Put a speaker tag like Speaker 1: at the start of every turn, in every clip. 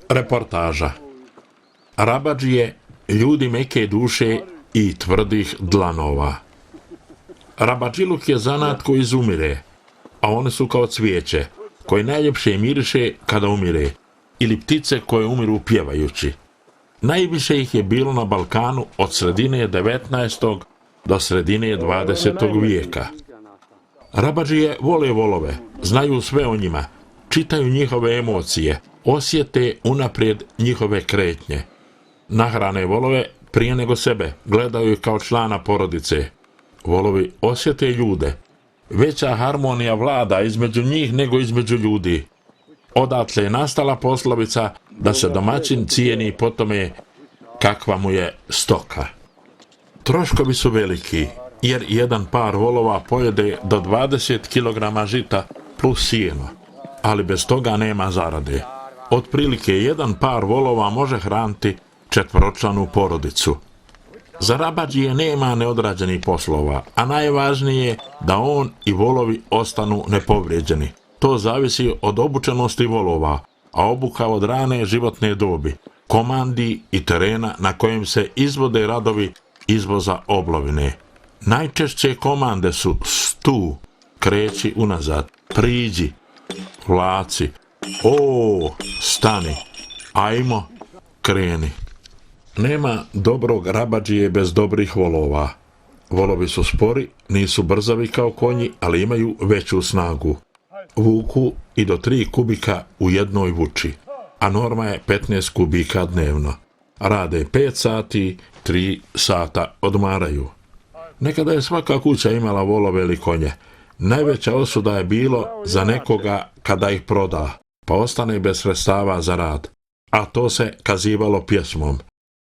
Speaker 1: Reportaža. Rabadžije, ljudi meke duše i tvrdih dlanova. Rabadžiluk je zanat koji izumire, a one su kao cvijeće, koje najljepše miriše kada umire, ili ptice koje umiru pjevajući. Najviše ih je bilo na Balkanu od sredine 19. do sredine 20. vijeka. Rabadžije vole volove, znaju sve o njima, čitaju njihove emocije, osjete unaprijed njihove kretnje. Nahrane volove prije nego sebe, gledaju ih kao člana porodice. Volovi osjete ljude. Veća harmonija vlada između njih nego između ljudi. Odatle je nastala poslovica da se domaćin cijeni po tome kakva mu je stoka. Troškovi su veliki, jer jedan par volova pojede do 20 kg žita plus sijeno, ali bez toga nema zarade. Otprilike jedan par volova može hraniti 4-članu porodicu. Za Rabadžije nema neodrađenih poslova, a najvažnije je da on i volovi ostanu nepovrijeđeni. To zavisi od obučenosti volova, a obuka od rane životne dobi, komandi i terena na kojem se izvode radovi izvoza oblovine. Najčešće komande su stu, kreći unazad, priđi, vlaci, o, stani, ajmo, kreni. Nema dobrog Rabadžije bez dobrih volova. Volovi su spori, nisu brzavi kao konji, ali imaju veću snagu. Vuku i do 3 kubika u jednoj vuči, a norma je 15 kubika dnevno. Rade 5 sati, 3 sata odmaraju. Nekada je svaka kuća imala volove ili konje. Najveća osuda je bilo za nekoga kada ih proda, pa ostane bez sredstava za rad. A to se kazivalo pjesmom.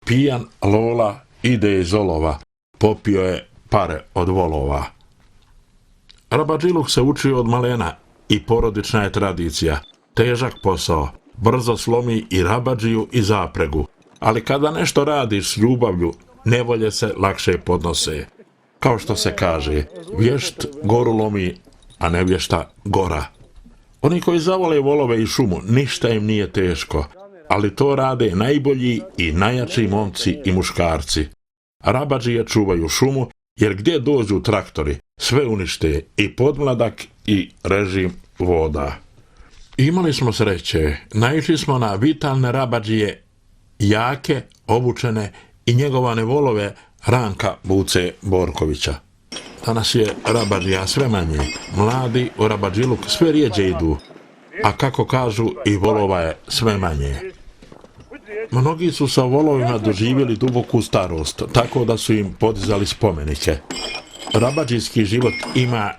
Speaker 1: Pijan lola ide iz olova, popio je pare od volova. Rabadžiluk se učio od malena i porodična je tradicija. Težak posao, brzo slomi i rabadžiju i zapregu. Ali kada nešto radiš s ljubavlju, nevolje se lakše podnose. Kao što se kaže, vješt goru lomi, a nevješta gora. Oni koji zavole volove i šumu, ništa im nije teško, ali to rade najbolji i najjači momci i muškarci. Rabadžije čuvaju šumu, jer gdje dođu traktori, sve unište, i podmladak i režim voda. Imali smo sreće, naišli smo na vitalne Rabadžije, jake, obučene i njegovane volove Ranka Buce Borkovića. Danas je Rabadžija sve manje, mladi u Rabadžiluk sve rijeđe idu, a kako kažu i volova je sve manje. Mnogi su sa volovima doživjeli duboku starost, tako da su im podizali spomenike. Rabadžijski život ima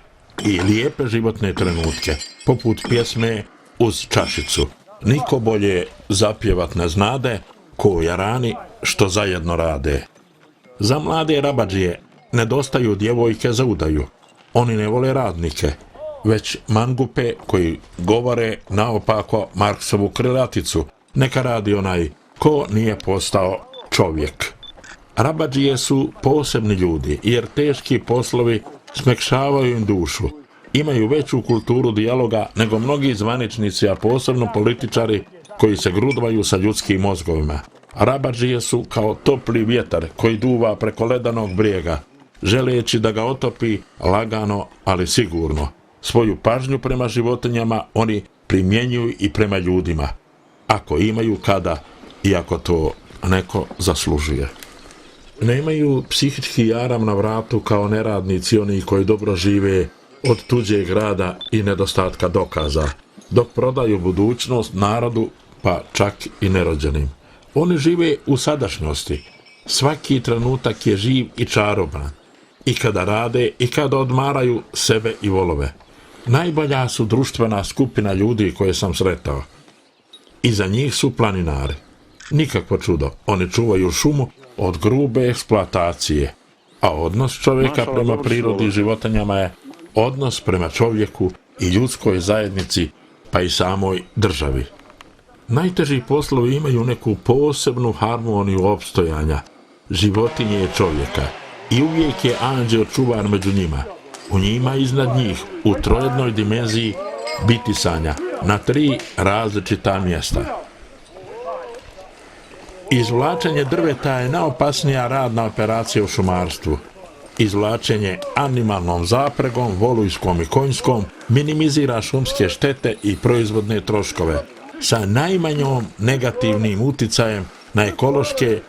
Speaker 1: i lijepe životne trenutke, poput pjesme Uz čašicu. Niko bolje zapjevat ne znade, ko jarani što zajedno rade. Za mlade Rabadžije nedostaju djevojke za udaju. Oni ne vole radnike, već mangupe koji govore naopako Marksovu krilaticu. Neka radi onaj ko nije postao čovjek. Rabadžije su posebni ljudi, jer teški poslovi smekšavaju im dušu. Imaju veću kulturu dijaloga nego mnogi zvaničnici, a posebno političari koji se grudvaju sa ljudskim mozgovima. Rabadžije su kao topli vjetar koji duva preko ledanog brijega, želeći da ga otopi lagano, ali sigurno. Svoju pažnju prema životinjama oni primjenjuju i prema ljudima, ako imaju kada i ako to neko zaslužuje. Nemaju psihički jaram na vratu kao neradnici oni koji dobro žive od tuđeg rada i nedostatka dokaza, dok prodaju budućnost narodu, pa čak i nerođenim. Oni žive u sadašnjosti. Svaki trenutak je živ i čaroban. I kada rade i kada odmaraju sebe i volove. Najbolja su društvena skupina ljudi koje sam sretao. Iza njih su planinari. Nikakvo čudo, oni čuvaju šumu od grube eksploatacije. A odnos čovjeka prema prirodi i životinjama je odnos prema čovjeku i ljudskoj zajednici, pa i samoj državi. Najteži poslovi imaju neku posebnu harmoniju opstojanja, životinje i čovjeka, i uvijek je anđeo čuvar među njima. U njima iznad njih, u trojednoj dimenziji bitisanja, na 3 različita mjesta. Izvlačenje drveta je najopasnija radna operacija u šumarstvu. Izvlačenje animalnom zapregom, volujskom i konjskom, minimizira šumske štete i proizvodne troškove sa najmanjom negativnim uticajem na ekološke,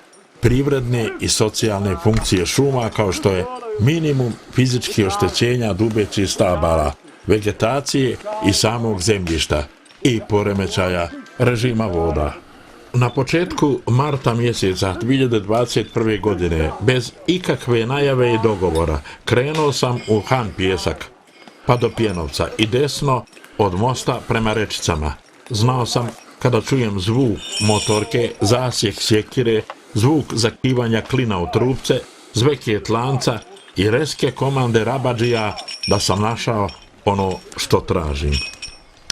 Speaker 1: privredne i socijalne funkcije šuma, kao što je minimum fizičkih oštećenja dubećih stabala, vegetacije i samog zemljišta i poremećaja režima voda. Na početku marta mjeseca 2021. godine, bez ikakve najave i dogovora, krenuo sam u Han Pijesak, pa do Pjenovca i desno od mosta prema Rečicama. Znao sam kada čujem zvuk motorke, zasjek sjekire, zvuk zakivanja klina u trupce, zveket lanca i reske komande rabadžija da sam našao ono što tražim.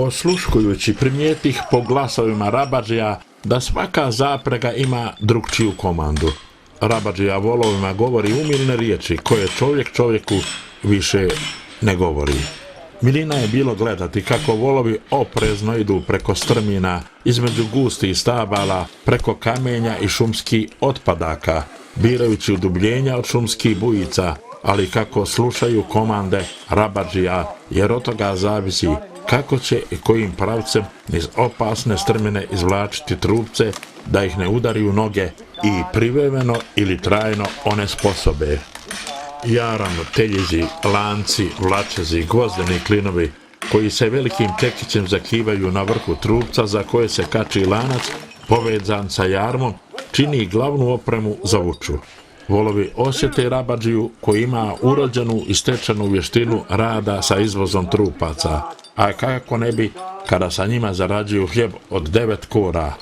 Speaker 1: Osluškujući primijetih po glasovima rabadžija da svaka zaprega ima drukčiju komandu. Rabadžija volovima govori umilne riječi koje čovjek čovjeku više ne govori. Milina je bilo gledati kako volovi oprezno idu preko strmina, između gustih stabala, preko kamenja i šumskih otpadaka, birajući udubljenja od šumskih bujica, ali kako slušaju komande rabadžija, jer od toga zavisi kako će i kojim pravcem niz opasne strmine izvlačiti trupce da ih ne udari u noge i privremeno ili trajno onesposobe. Jaram, teljizi, lanci, vlačezi, gvozdeni klinovi koji se velikim čekićem zakivaju na vrhu trupca za koje se kači lanac povezan sa jarmom, čini glavnu opremu za vuču. Volovi osjete rabadžiju koji ima urođenu i stečenu vještinu rada sa izvozom trupaca, a kako ne bi kada sa njima zarađuju hljeb od 9 kora,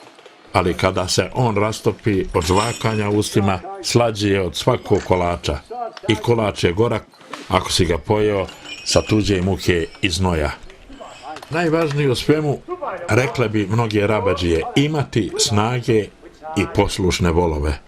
Speaker 1: ali kada se on rastopi od žvakanja ustima, slađi je od svakog kolača. I kolač je gorak ako si ga pojeo sa tuđe muke i znoja. Najvažnije u svemu, rekle bi mnoge rabadžije, imati snage i poslušne volove.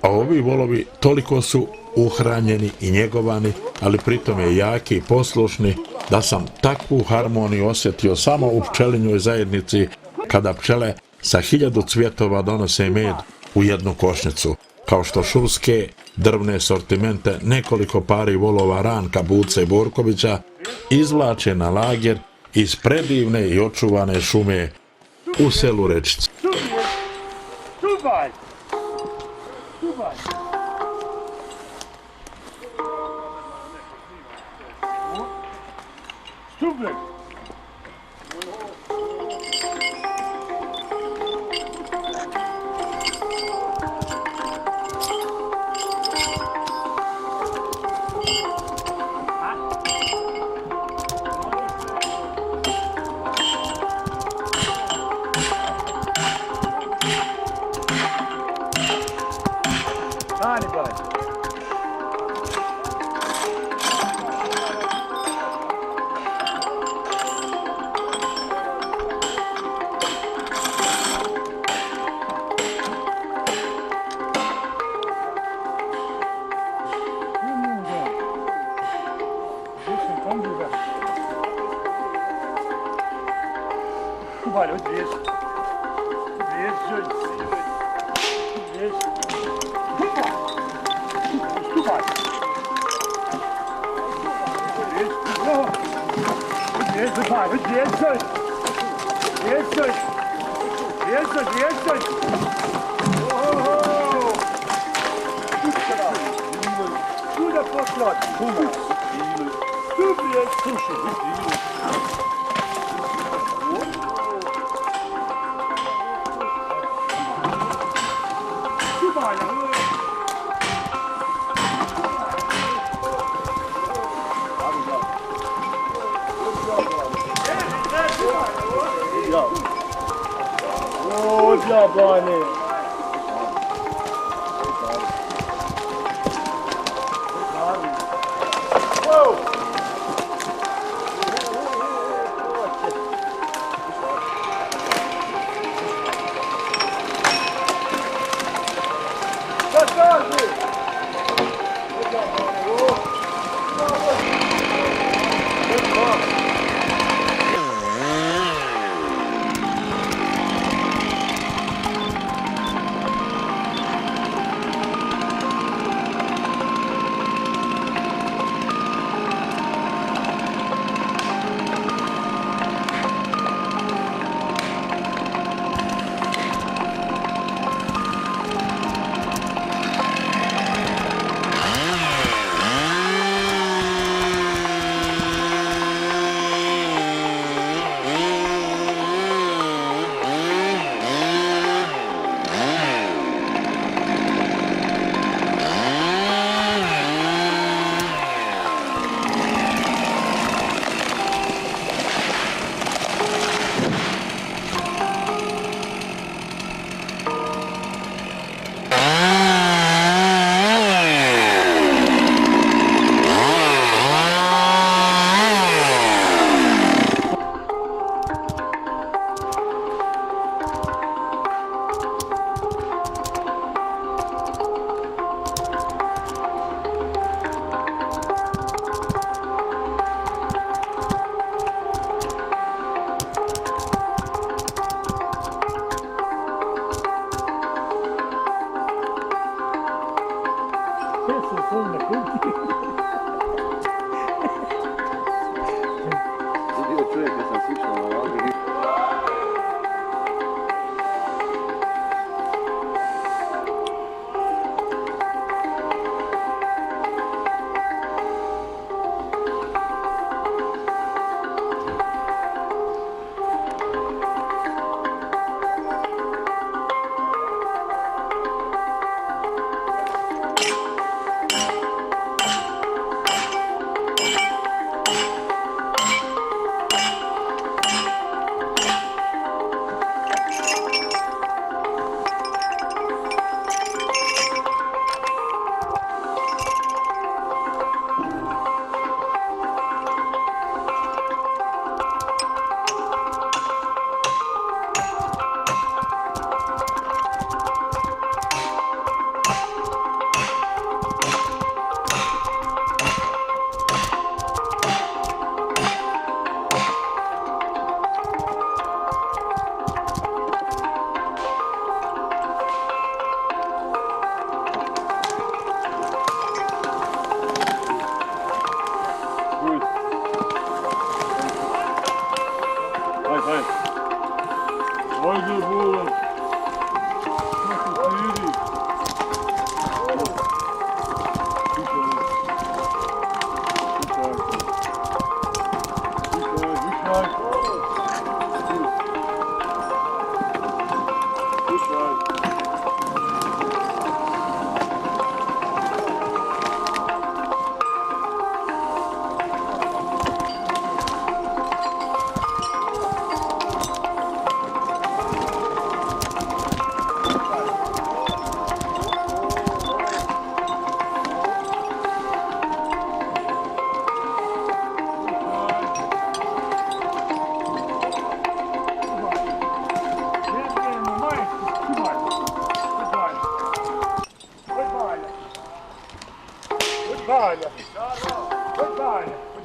Speaker 1: A ovi volovi toliko su uhranjeni i njegovani, ali pritome jaki i poslušni, da sam takvu harmoniju osjetio samo u pčelinjoj zajednici kada pčele sa 1000 cvjetova donose med u jednu košnicu, kao što šumske drvne sortimente nekoliko pari volova Ranka, Buce i Borkovića izvlače na lager iz predivne i očuvane šume u selu Rečice.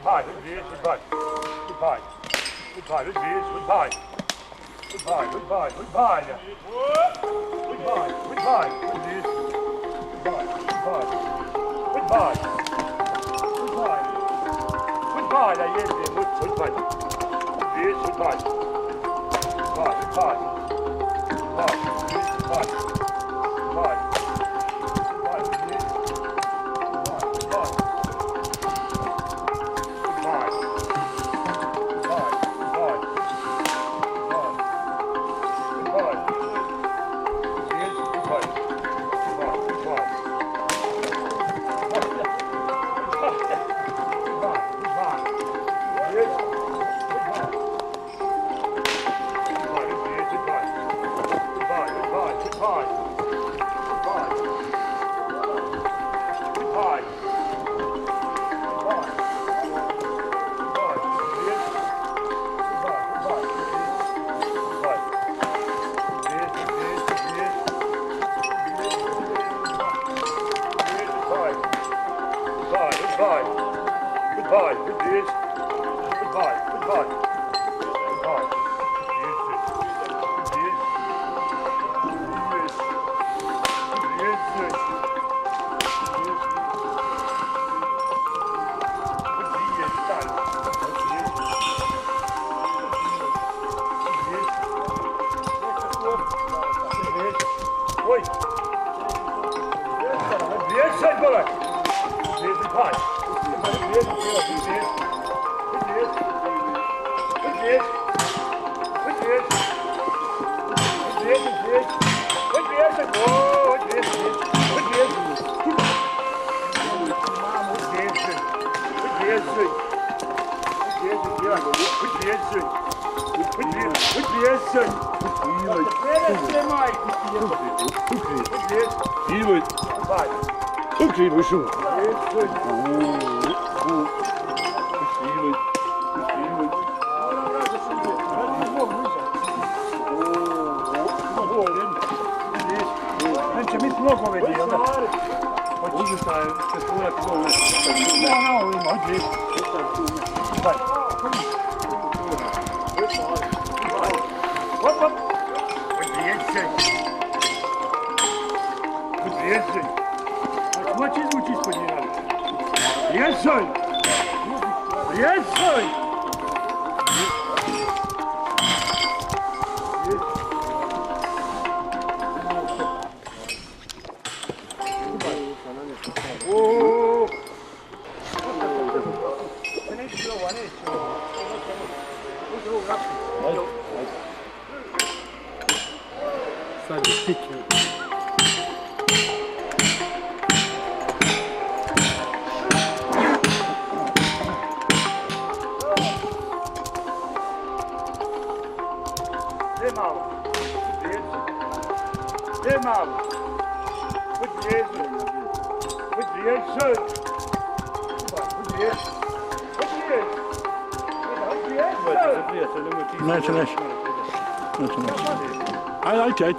Speaker 2: Goodbye, goodbye, goodbye, goodbye, goodbye, goodbye, goodbye, goodbye, goodbye, goodbye, goodbye, goodbye, goodbye, goodbye, I am there, goodbye, goodbye, goodbye, goodbye, goodbye, goodbye,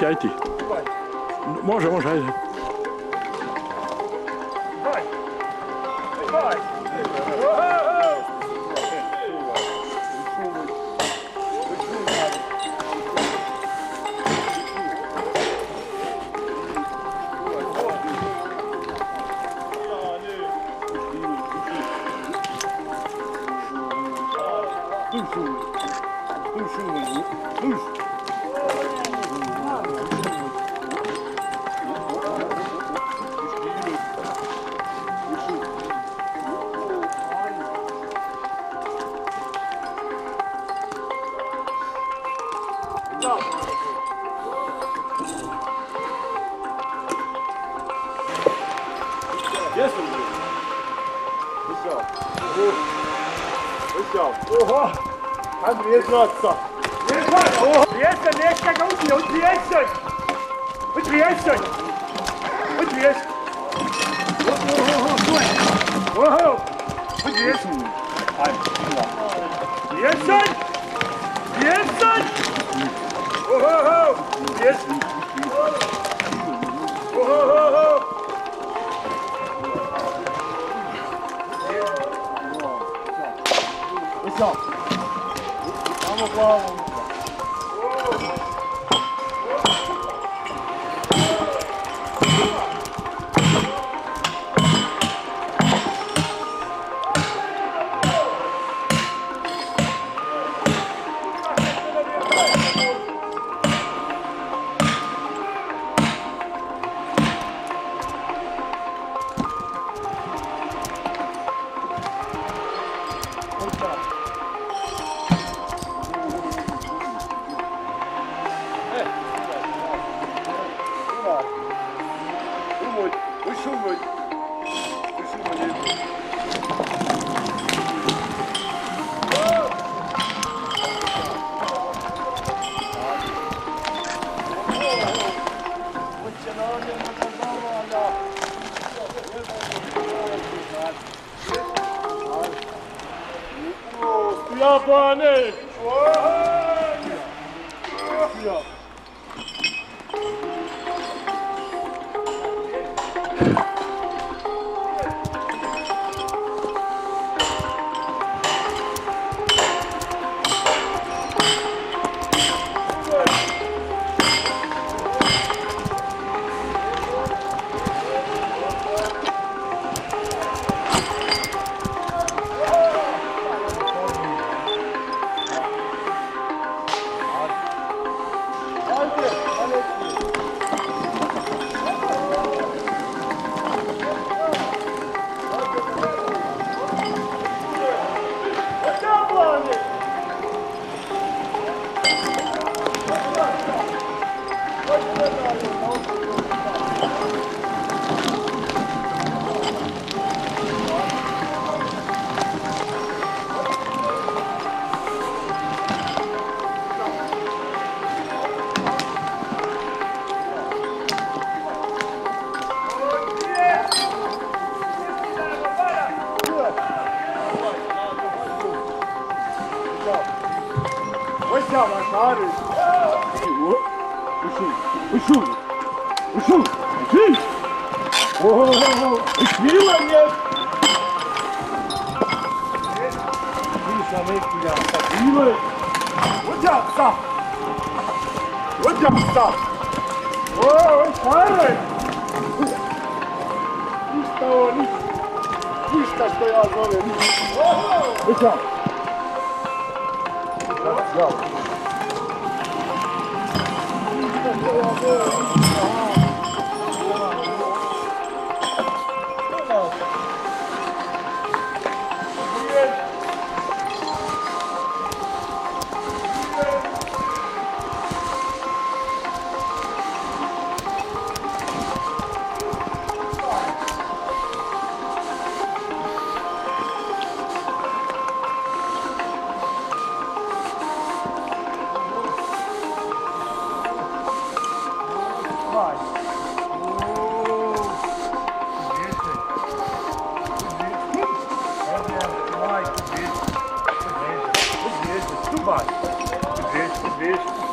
Speaker 1: Ajde. Može, ajde.
Speaker 2: Ćao. Samo glavom. Jabane! Ja. Ništa što ja zovem. Tecniche,